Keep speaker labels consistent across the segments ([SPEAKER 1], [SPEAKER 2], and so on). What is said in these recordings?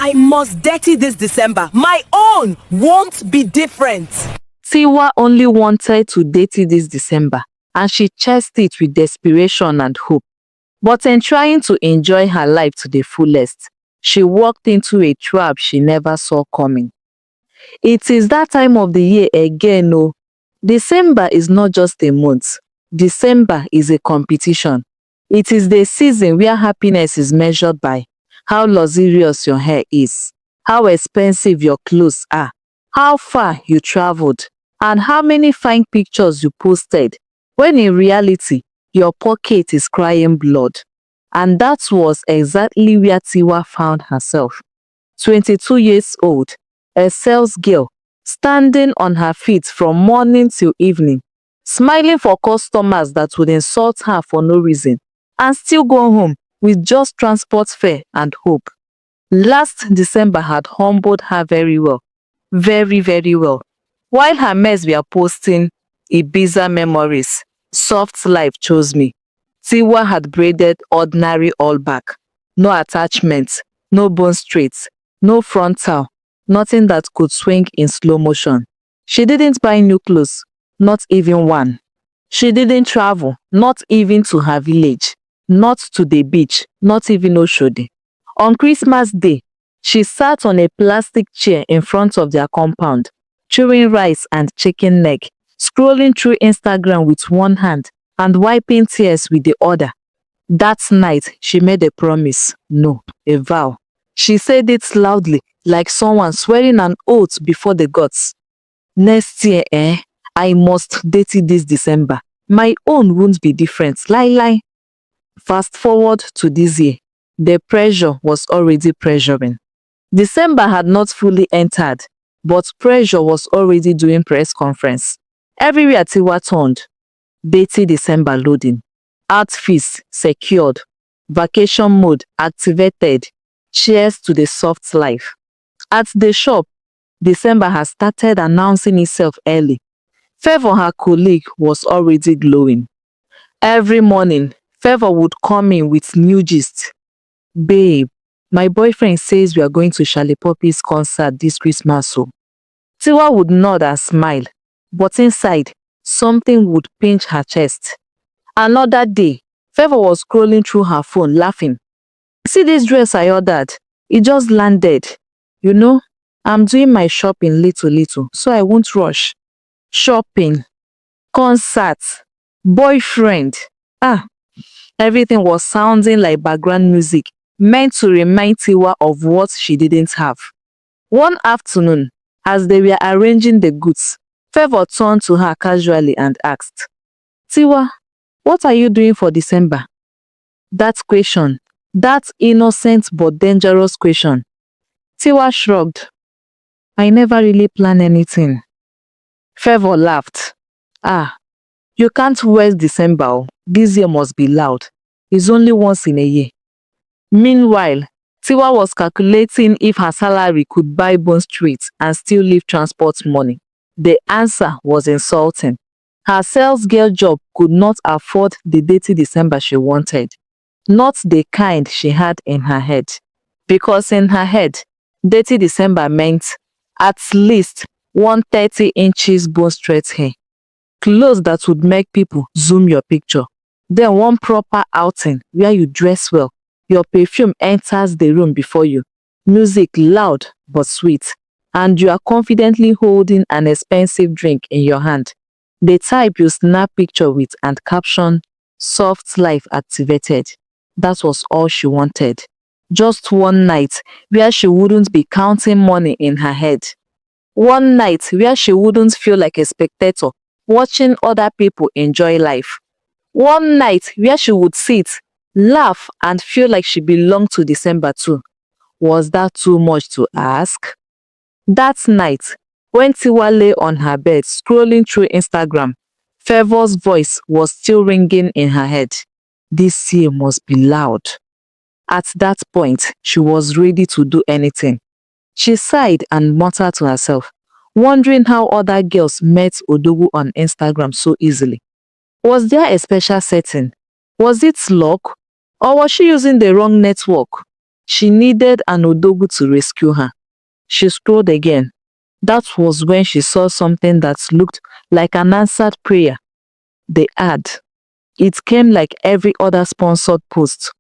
[SPEAKER 1] I must dirty this December. My own won't be different.
[SPEAKER 2] Tiwa only wanted to dirty this December, and she chased it with desperation and hope. But in trying to enjoy her life to the fullest, she walked into a trap she never saw coming. It is that time of the year again, oh. December is not just a month. December is a competition. It is the season where happiness is measured by how luxurious your hair is, how expensive your clothes are, how far you traveled, and how many fine pictures you posted, when in reality, your pocket is crying blood. And that was exactly where Tiwa found herself. 22 years old, a sales girl, standing on her feet from morning till evening, smiling for customers that would insult her for no reason, and still go home with just transport fare and hope. Last December had humbled her very well. Very, very well. While her mates were posting Ibiza memories, soft life chose me. Tiwa had braided ordinary all back. No attachments, no bone straights, no frontal, nothing that could swing in slow motion. She didn't buy new clothes, not even one. She didn't travel, not even to her village, not to the beach, not even Oshodi. On Christmas Day, she sat on a plastic chair in front of their compound, chewing rice and chicken neck, scrolling through Instagram with one hand and wiping tears with the other. That night, she made a promise, no, a vow. She said it loudly, like someone swearing an oath before the gods. Next year, I must date it this December. My own won't be different. Lie. Fast forward to this year. The pressure was already pressuring. December had not fully entered, but pressure was already doing press conference. Everywhere Tiwa turned, Detty December loading. Outfits secured. Vacation mode activated. Cheers to the soft life. At the shop, December has started announcing itself early. Favor, her colleague, was already glowing. Every morning, Favor would come in with new gist. Babe, my boyfriend says we are going to Charlie Poppy's concert this Christmas. So Tiwa would nod and smile, but inside, something would pinch her chest. Another day, Favor was scrolling through her phone laughing. See this dress I ordered? It just landed. You know, I'm doing my shopping little, so I won't rush. Shopping, concert, boyfriend. Everything was sounding like background music, meant to remind Tiwa of what she didn't have. One afternoon, as they were arranging the goods, Favor turned to her casually and asked, Tiwa, what are you doing for December? That question, that innocent but dangerous question. Tiwa shrugged. I never really plan anything. Favor laughed. You can't waste December. Oh. This year must be loud. It's only once in a year. Meanwhile, Tiwa was calculating if her salary could buy bone streets and still leave transport money. The answer was insulting. Her sales girl job could not afford the Detty December she wanted. Not the kind she had in her head. Because in her head, Detty December meant at least 130 inches bone straight hair. Clothes that would make people zoom your picture. Then one proper outing where you dress well. Your perfume enters the room before you. Music loud but sweet. And you are confidently holding an expensive drink in your hand. The type you snap picture with and caption, soft life activated. That was all she wanted. Just one night where she wouldn't be counting money in her head. One night where she wouldn't feel like a spectator watching other people enjoy life. One night where she would sit, laugh, and feel like she belonged to December too. Was that too much to ask? That night, when Tiwa lay on her bed scrolling through Instagram, Favor's voice was still ringing in her head. This year must be loud. At that point, she was ready to do anything. She sighed and muttered to herself, wondering how other girls met Odogu on Instagram so easily. Was there a special setting? Was it luck? Or was she using the wrong network? She needed an Odogu to rescue her. She scrolled again. That was when she saw something that looked like an answered prayer. The ad. It came like every other sponsored post.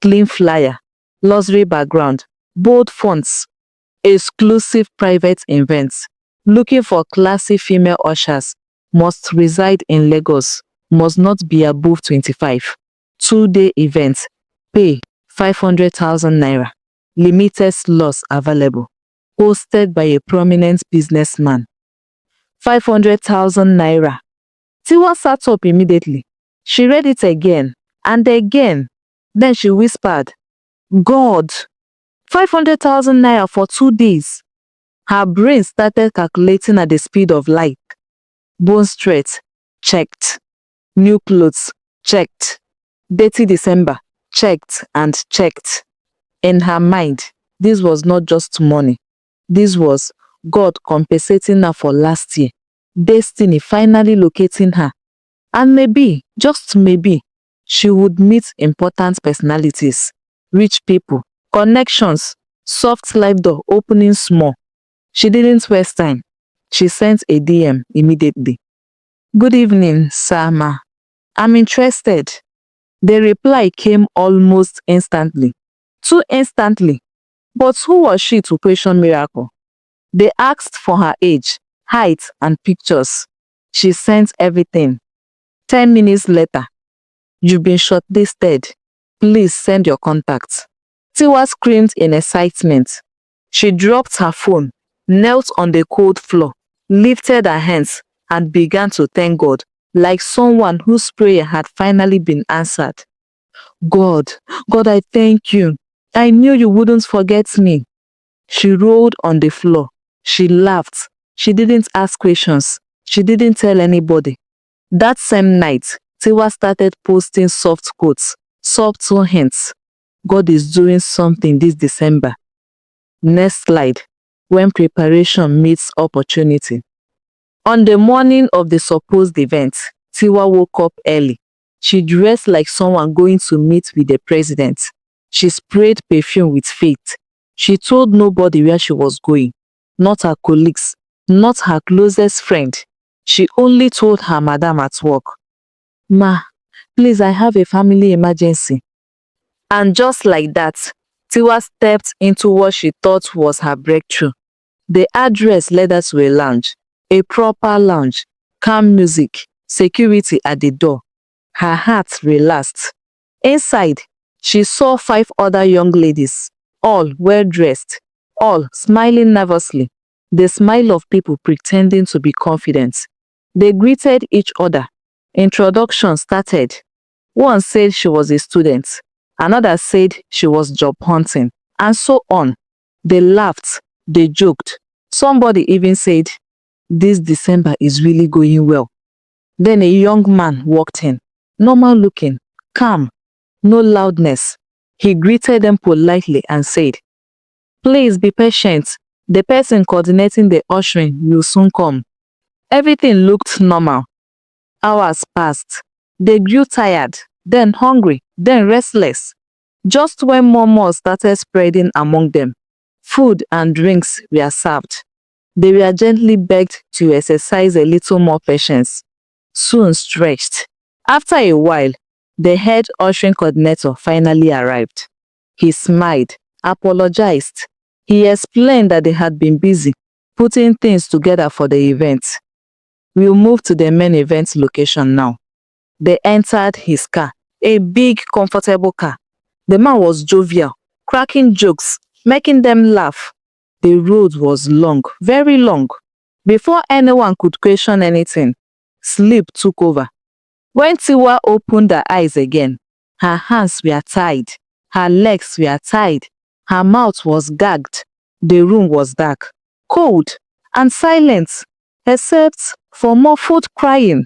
[SPEAKER 2] Clean flyer, luxury background, bold fonts, exclusive private events. Looking for classy female ushers. Must reside in Lagos. Must not be above 25. 2-day event. Pay 500,000 naira. Limited slots available. Hosted by a prominent businessman. 500,000 naira. Tiwa sat up immediately. She read it again and again. Then she whispered, God, 500,000 naira for 2 days. Her brain started calculating at the speed of light. Bone straight, checked. New clothes, checked. Detty December, checked and checked. In her mind, this was not just money. This was God compensating her for last year. Destiny finally locating her. And maybe, just maybe, she would meet important personalities, rich people, connections, soft life door opening small. She didn't waste time. She sent a DM immediately. Good evening, Sama. I'm interested. The reply came almost instantly. Too instantly. But who was she to question miracle? They asked for her age, height, and pictures. She sent everything. 10 minutes later, you've been shortlisted. Please send your contacts. Tiwa screamed in excitement. She dropped her phone, knelt on the cold floor, lifted her hands, and began to thank God, like someone whose prayer had finally been answered. God, God, I thank you. I knew you wouldn't forget me. She rolled on the floor. She laughed. She didn't ask questions. She didn't tell anybody. That same night, Tiwa started posting soft quotes, subtle hints. God is doing something this December. Next slide. When preparation meets opportunity. On the morning of the supposed event, Tiwa woke up early. She dressed like someone going to meet with the president. She sprayed perfume with faith. She told nobody where she was going. Not her colleagues, not her closest friend. She only told her madam at work, Ma, please, I have a family emergency. And just like that, Tiwa stepped into what she thought was her breakthrough. The address led her to a lounge, a proper lounge, calm music, security at the door. Her heart relaxed. Inside, she saw 5 other young ladies, all well-dressed, all smiling nervously, the smile of people pretending to be confident. They greeted each other. Introduction started. One said she was a student, another said she was job hunting, and so on. They laughed, they joked. Somebody even said, this December is really going well. Then a young man walked in, normal looking, calm, no loudness. He greeted them politely and said, please be patient. The person coordinating the ushering will soon come. Everything looked normal. Hours passed. They grew tired, then hungry, then restless. Just when murmurs started spreading among them, food and drinks were served. They were gently begged to exercise a little more patience. Soon stretched. After a while, the head ushering coordinator finally arrived. He smiled, apologized. He explained that they had been busy putting things together for the event. We'll move to the main event location now. They entered his car, a big, comfortable car. The man was jovial, cracking jokes, making them laugh. The road was long, very long. Before anyone could question anything, sleep took over. When Tiwa opened her eyes again, her hands were tied, her legs were tied, her mouth was gagged. The room was dark, cold, and silent, except for muffled crying.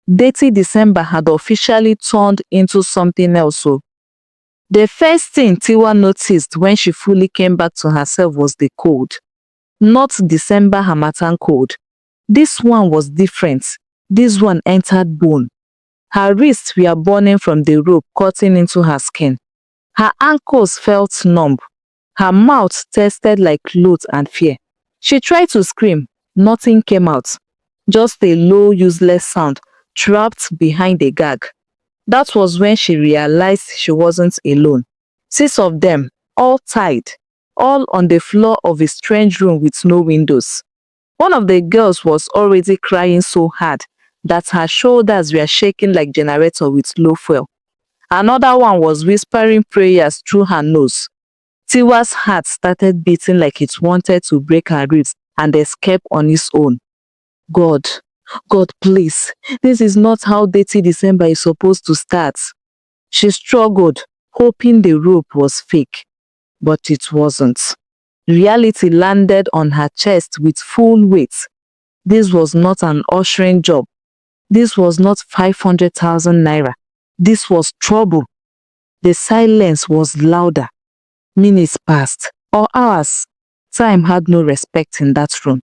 [SPEAKER 2] Detty December had officially turned into something else. So, the first thing Tiwa noticed when she fully came back to herself was the cold. Not December Harmattan cold. This one was different. This one entered bone. Her wrists were burning from the rope cutting into her skin. Her ankles felt numb. Her mouth tasted like loath and fear. She tried to scream. Nothing came out. Just a low, useless sound trapped behind a gag. That was when she realized she wasn't alone. 6 of them, all tied, all on the floor of a strange room with no windows. One of the girls was already crying so hard that her shoulders were shaking like generator with low fuel. Another one was whispering prayers through her nose. Tiwa's heart started beating like it wanted to break her ribs and escape on its own. God, God, please, this is not how Detty December is supposed to start. She struggled, hoping the rope was fake, but it wasn't. Reality landed on her chest with full weight. This was not an ushering job. This was not 500,000 naira. This was trouble. The silence was louder. Minutes passed, or hours. Time had no respect in that room.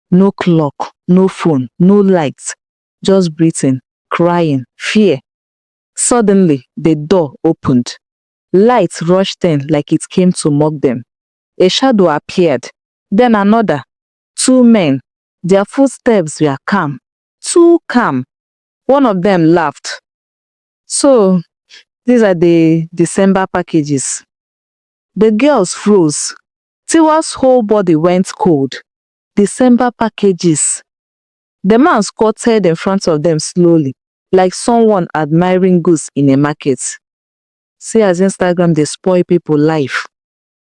[SPEAKER 2] No clock, no phone, no lights. Just breathing, crying, fear. Suddenly, the door opened. Light rushed in like it came to mock them. A shadow appeared, then another. 2 men. Their footsteps were calm. Too calm. One of them laughed. So, these are the December packages. The girls froze. Tiwa's whole body went cold. December packages. The man squatted in front of them slowly, like someone admiring goods in a market. See as Instagram dey spoil people life.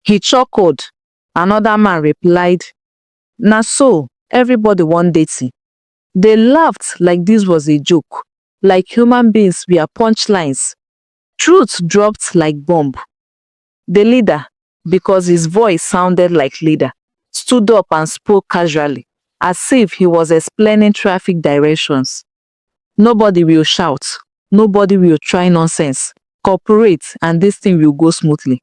[SPEAKER 2] He chuckled. Another man replied, "Na so, everybody want Detty." They laughed like this was a joke, like human beings were punchlines. Truth dropped like bomb. The leader, because his voice sounded like leader, stood up and spoke casually, as if he was explaining traffic directions. Nobody will shout. Nobody will try nonsense. Cooperate and this thing will go smoothly.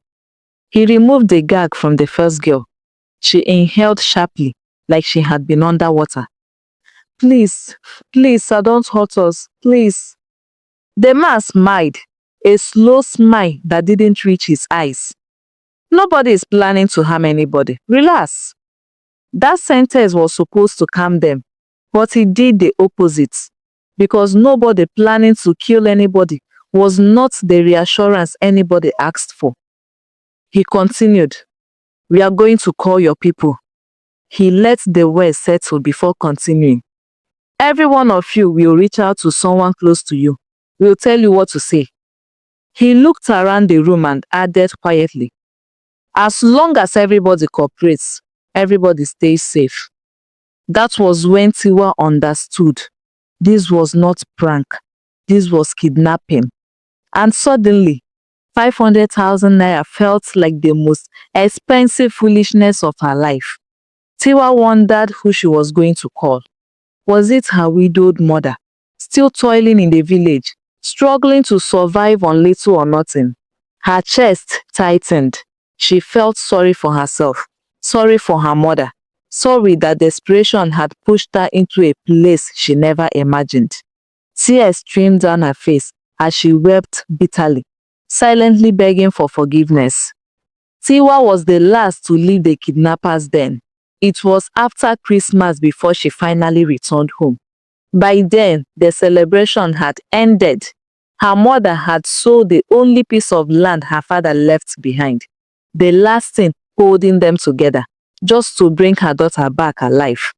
[SPEAKER 2] He removed the gag from the first girl. She inhaled sharply, like she had been underwater. Please, please, sir, don't hurt us, please. The man smiled, a slow smile that didn't reach his eyes. Nobody is planning to harm anybody. Relax. That sentence was supposed to calm them, but he did the opposite. Because nobody planning to kill anybody was not the reassurance anybody asked for. He continued, "We are going to call your people." He let the words settle before continuing. "Every one of you will reach out to someone close to you. We'll tell you what to say." He looked around the room and added quietly, "As long as everybody cooperates, everybody stays safe." That was when Tiwa understood. This was not prank. This was kidnapping. And suddenly, 500,000 naira felt like the most expensive foolishness of her life. Tiwa wondered who she was going to call. Was it her widowed mother, still toiling in the village, struggling to survive on little or nothing? Her chest tightened. She felt sorry for herself, sorry for her mother, sorry that desperation had pushed her into a place she never imagined. Tears streamed down her face as she wept bitterly, silently begging for forgiveness. Tiwa was the last to leave the kidnappers den. It was after Christmas before she finally returned home. By then, the celebration had ended. Her mother had sold the only piece of land her father left behind, the last thing holding them together, just to bring her daughter back alive.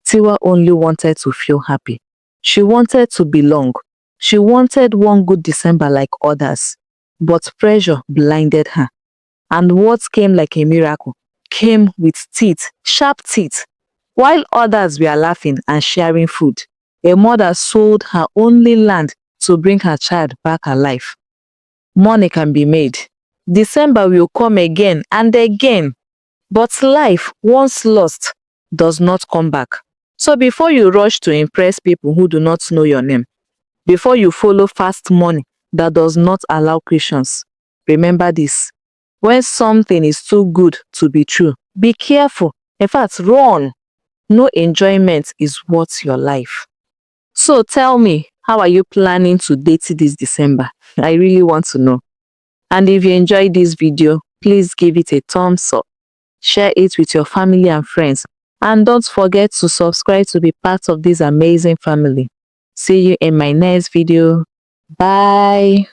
[SPEAKER 2] Tiwa only wanted to feel happy. She wanted to belong. She wanted one good December like others. But pressure blinded her. And what came like a miracle came with teeth, sharp teeth. While others were laughing and sharing food, a mother sold her only land to bring her child back alive. Money can be made. December will come again and again. But life, once lost, does not come back. So before you rush to impress people who do not know your name, before you follow fast money that does not allow questions, remember this. When something is too good to be true, be careful. In fact, run. No enjoyment is worth your life. So tell me, how are you planning to date this December? I really want to know. And if you enjoyed this video, please give it a thumbs up. Share it with your family and friends. And don't forget to subscribe to be part of this amazing family. See you in my next video. Bye.